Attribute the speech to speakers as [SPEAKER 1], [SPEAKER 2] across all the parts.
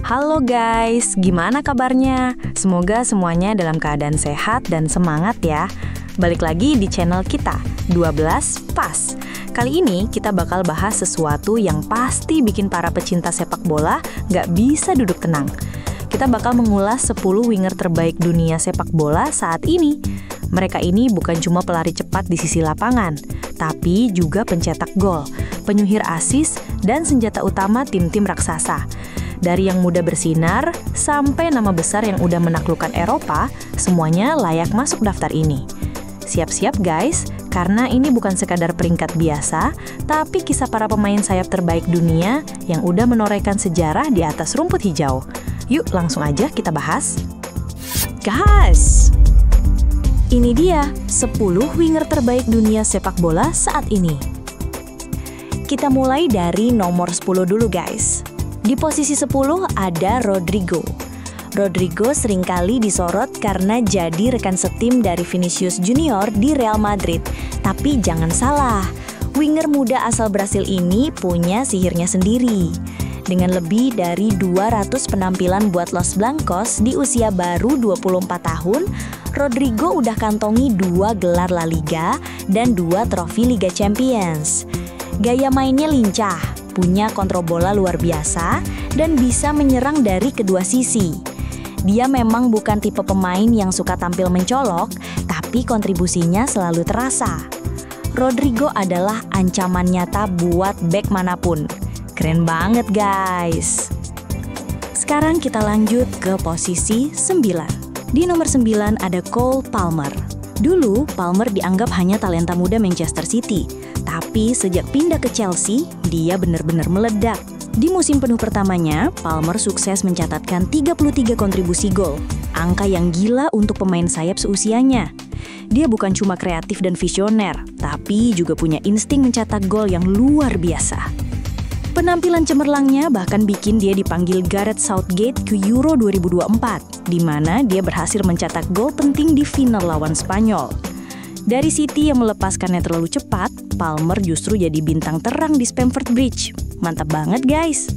[SPEAKER 1] Halo guys, gimana kabarnya? Semoga semuanya dalam keadaan sehat dan semangat ya. Balik lagi di channel kita, 12 Pas. Kali ini kita bakal bahas sesuatu yang pasti bikin para pecinta sepak bola nggak bisa duduk tenang. Kita bakal mengulas 10 winger terbaik dunia sepak bola saat ini. Mereka ini bukan cuma pelari cepat di sisi lapangan, tapi juga pencetak gol, penyuhir assist, dan senjata utama tim-tim raksasa. Dari yang muda bersinar, sampai nama besar yang udah menaklukkan Eropa, semuanya layak masuk daftar ini. Siap-siap guys, karena ini bukan sekadar peringkat biasa, tapi kisah para pemain sayap terbaik dunia yang udah menorehkan sejarah di atas rumput hijau. Yuk langsung aja kita bahas. Guys, ini dia 10 winger terbaik dunia sepak bola saat ini. Kita mulai dari nomor 10 dulu guys. Di posisi 10 ada Rodrigo. Rodrigo seringkali disorot karena jadi rekan setim dari Vinicius Junior di Real Madrid. Tapi jangan salah, winger muda asal Brasil ini punya sihirnya sendiri. Dengan lebih dari 200 penampilan buat Los Blancos di usia baru 24 tahun, Rodrigo udah kantongi 2 gelar La Liga dan 2 trofi Liga Champions. Gaya mainnya lincah, punya kontrol bola luar biasa, dan bisa menyerang dari kedua sisi. Dia memang bukan tipe pemain yang suka tampil mencolok, tapi kontribusinya selalu terasa. Rodrigo adalah ancaman nyata buat bek manapun. Keren banget guys. Sekarang kita lanjut ke posisi 9. Di nomor 9 ada Cole Palmer. Dulu, Palmer dianggap hanya talenta muda Manchester City. Tapi sejak pindah ke Chelsea, dia benar-benar meledak. Di musim penuh pertamanya, Palmer sukses mencatatkan 33 kontribusi gol. Angka yang gila untuk pemain sayap seusianya. Dia bukan cuma kreatif dan visioner, tapi juga punya insting mencetak gol yang luar biasa. Penampilan cemerlangnya bahkan bikin dia dipanggil Gareth Southgate ke Euro 2024, di mana dia berhasil mencetak gol penting di final lawan Spanyol. Dari City yang melepaskannya terlalu cepat, Palmer justru jadi bintang terang di Stamford Bridge. Mantap banget guys.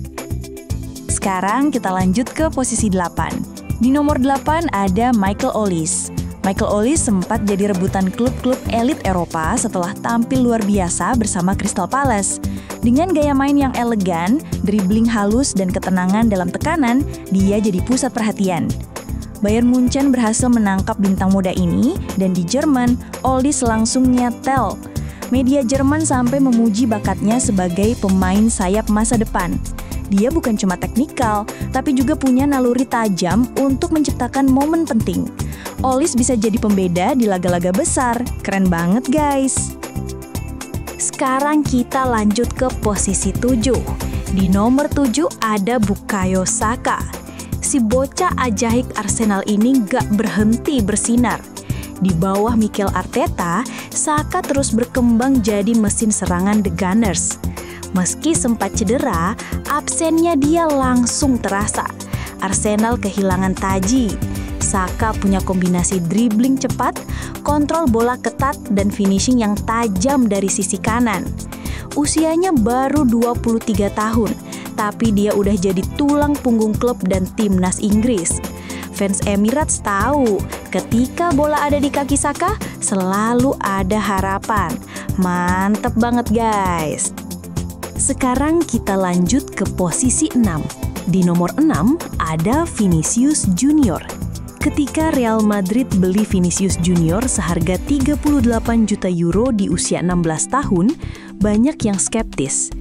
[SPEAKER 1] Sekarang kita lanjut ke posisi 8. Di nomor 8 ada Michael Olise. Michael Olise sempat jadi rebutan klub-klub elit Eropa setelah tampil luar biasa bersama Crystal Palace. Dengan gaya main yang elegan, dribbling halus, dan ketenangan dalam tekanan, dia jadi pusat perhatian. Bayern Munchen berhasil menangkap bintang muda ini, dan di Jerman, Olise langsung nyetel. Media Jerman sampai memuji bakatnya sebagai pemain sayap masa depan. Dia bukan cuma teknikal, tapi juga punya naluri tajam untuk menciptakan momen penting. Olise bisa jadi pembeda di laga-laga besar. Keren banget guys. Sekarang kita lanjut ke posisi 7. Di nomor 7 ada Bukayo Saka. Si bocah ajaib Arsenal ini gak berhenti bersinar. Di bawah Mikel Arteta, Saka terus berkembang jadi mesin serangan The Gunners. Meski sempat cedera, absennya dia langsung terasa. Arsenal kehilangan taji. Saka punya kombinasi dribbling cepat, kontrol bola ketat, dan finishing yang tajam dari sisi kanan. Usianya baru 23 tahun, tapi dia udah jadi tulang punggung klub dan timnas Inggris. Fans Emirates tahu, ketika bola ada di kaki Saka, selalu ada harapan. Mantep banget guys. Sekarang kita lanjut ke posisi 6. Di nomor 6 ada Vinicius Junior. Ketika Real Madrid beli Vinicius Junior seharga 38 juta euro di usia 16 tahun, banyak yang skeptis.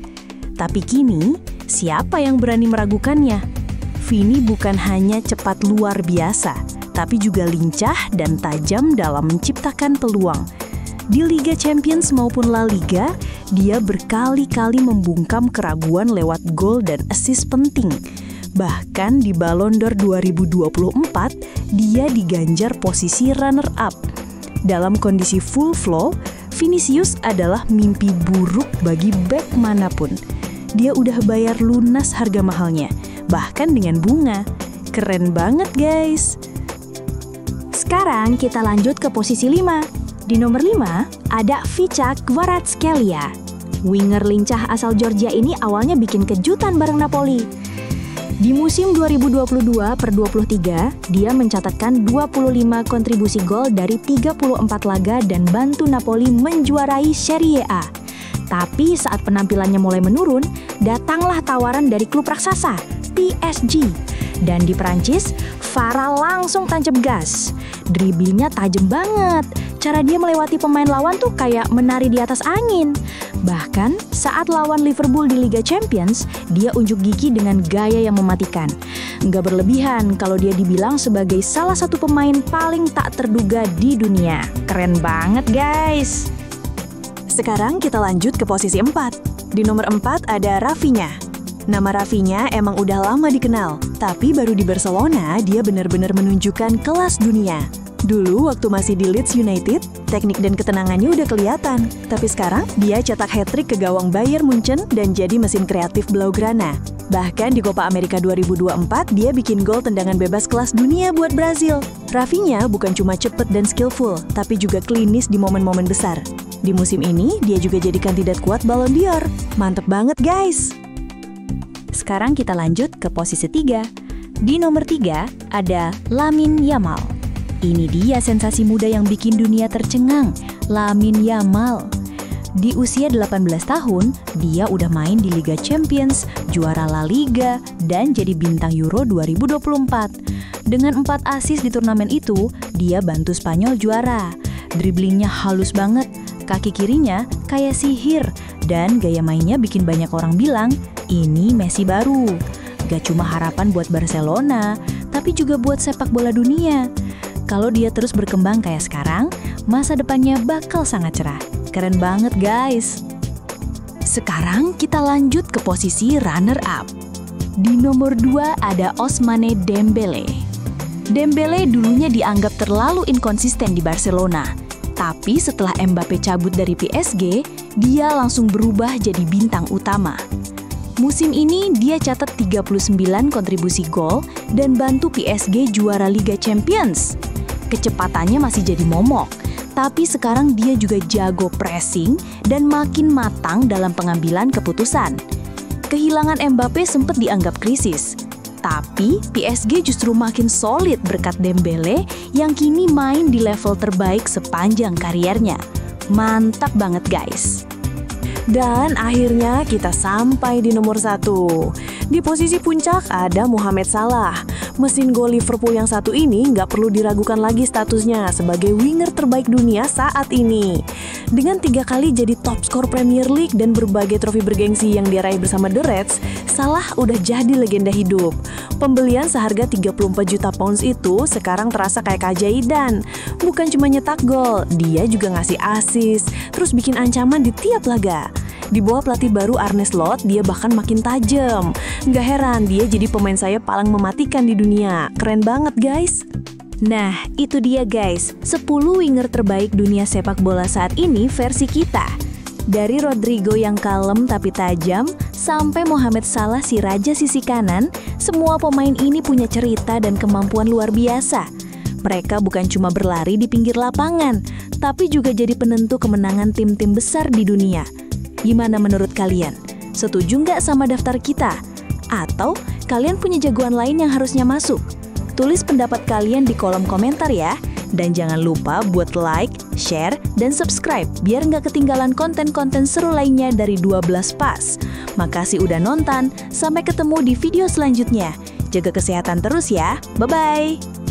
[SPEAKER 1] Tapi kini, siapa yang berani meragukannya? Vini bukan hanya cepat luar biasa, tapi juga lincah dan tajam dalam menciptakan peluang. Di Liga Champions maupun La Liga, dia berkali-kali membungkam keraguan lewat gol dan assist penting. Bahkan di Ballon d'Or 2024, dia diganjar posisi runner-up. Dalam kondisi full flow, Vinicius adalah mimpi buruk bagi bek manapun. Dia udah bayar lunas harga mahalnya, bahkan dengan bunga. Keren banget guys. Sekarang kita lanjut ke posisi 5. Di nomor 5 ada Vicha Kvaratskhelia. Winger lincah asal Georgia ini awalnya bikin kejutan bareng Napoli. Di musim 2022/23, dia mencatatkan 25 kontribusi gol dari 34 laga dan bantu Napoli menjuarai Serie A. Tapi saat penampilannya mulai menurun, datanglah tawaran dari klub raksasa, PSG. Dan di Prancis, Farah langsung tancap gas. Driblingnya tajam banget. Cara dia melewati pemain lawan tuh kayak menari di atas angin. Bahkan saat lawan Liverpool di Liga Champions, dia unjuk gigi dengan gaya yang mematikan. Nggak berlebihan kalau dia dibilang sebagai salah satu pemain paling tak terduga di dunia. Keren banget guys.
[SPEAKER 2] Sekarang kita lanjut ke posisi 4. Di nomor 4 ada Rafinha. Nama Rafinha emang udah lama dikenal, tapi baru di Barcelona dia benar-benar menunjukkan kelas dunia. Dulu waktu masih di Leeds United, teknik dan ketenangannya udah kelihatan. Tapi sekarang dia cetak hat-trick ke gawang Bayern Munchen dan jadi mesin kreatif Blaugrana. Bahkan di Copa America 2024, dia bikin gol tendangan bebas kelas dunia buat Brazil. Rafinha bukan cuma cepet dan skillful, tapi juga klinis di momen-momen besar. Di musim ini, dia juga jadi kandidat kuat Ballon d'Or. Mantep banget guys!
[SPEAKER 1] Sekarang kita lanjut ke posisi 3. Di nomor 3 ada Lamine Yamal. Ini dia sensasi muda yang bikin dunia tercengang, Lamine Yamal. Di usia 18 tahun, dia udah main di Liga Champions, juara La Liga, dan jadi bintang Euro 2024. Dengan 4 assist di turnamen itu, dia bantu Spanyol juara. Driblingnya halus banget, kaki kirinya kayak sihir, dan gaya mainnya bikin banyak orang bilang, ini Messi baru. Gak cuma harapan buat Barcelona, tapi juga buat sepak bola dunia. Kalau dia terus berkembang kayak sekarang, masa depannya bakal sangat cerah. Keren banget guys. Sekarang kita lanjut ke posisi runner-up. Di nomor 2 ada Ousmane Dembélé. Dembélé dulunya dianggap terlalu inkonsisten di Barcelona. Tapi setelah Mbappe cabut dari PSG, dia langsung berubah jadi bintang utama. Musim ini dia catat 39 kontribusi gol dan bantu PSG juara Liga Champions. Kecepatannya masih jadi momok, tapi sekarang dia juga jago pressing dan makin matang dalam pengambilan keputusan. Kehilangan Mbappe sempat dianggap krisis, tapi PSG justru makin solid berkat Dembélé yang kini main di level terbaik sepanjang kariernya. Mantap banget guys.
[SPEAKER 2] Dan akhirnya kita sampai di nomor 1. Di posisi puncak ada Mohamed Salah. Mesin gol Liverpool yang satu ini nggak perlu diragukan lagi statusnya sebagai winger terbaik dunia saat ini. Dengan 3 kali jadi top skor Premier League dan berbagai trofi bergengsi yang diraih bersama The Reds, Salah udah jadi legenda hidup. Pembelian seharga 34 juta pounds itu sekarang terasa kayak keajaiban. Bukan cuma nyetak gol, dia juga ngasih assist, terus bikin ancaman di tiap laga. Di bawah pelatih baru Arne Slot, dia bahkan makin tajam. Nggak heran dia jadi pemain sayap paling mematikan di dunia. Keren banget guys.
[SPEAKER 1] Nah, itu dia guys, 10 winger terbaik dunia sepak bola saat ini versi kita. Dari Rodrigo yang kalem tapi tajam, sampai Mohamed Salah si raja sisi kanan, semua pemain ini punya cerita dan kemampuan luar biasa. Mereka bukan cuma berlari di pinggir lapangan, tapi juga jadi penentu kemenangan tim-tim besar di dunia. Gimana menurut kalian? Setuju nggak sama daftar kita? Atau kalian punya jagoan lain yang harusnya masuk? Tulis pendapat kalian di kolom komentar ya. Dan jangan lupa buat like, share, dan subscribe biar nggak ketinggalan konten-konten seru lainnya dari 12 Pas. Makasih udah nonton, sampai ketemu di video selanjutnya. Jaga kesehatan terus ya, bye-bye!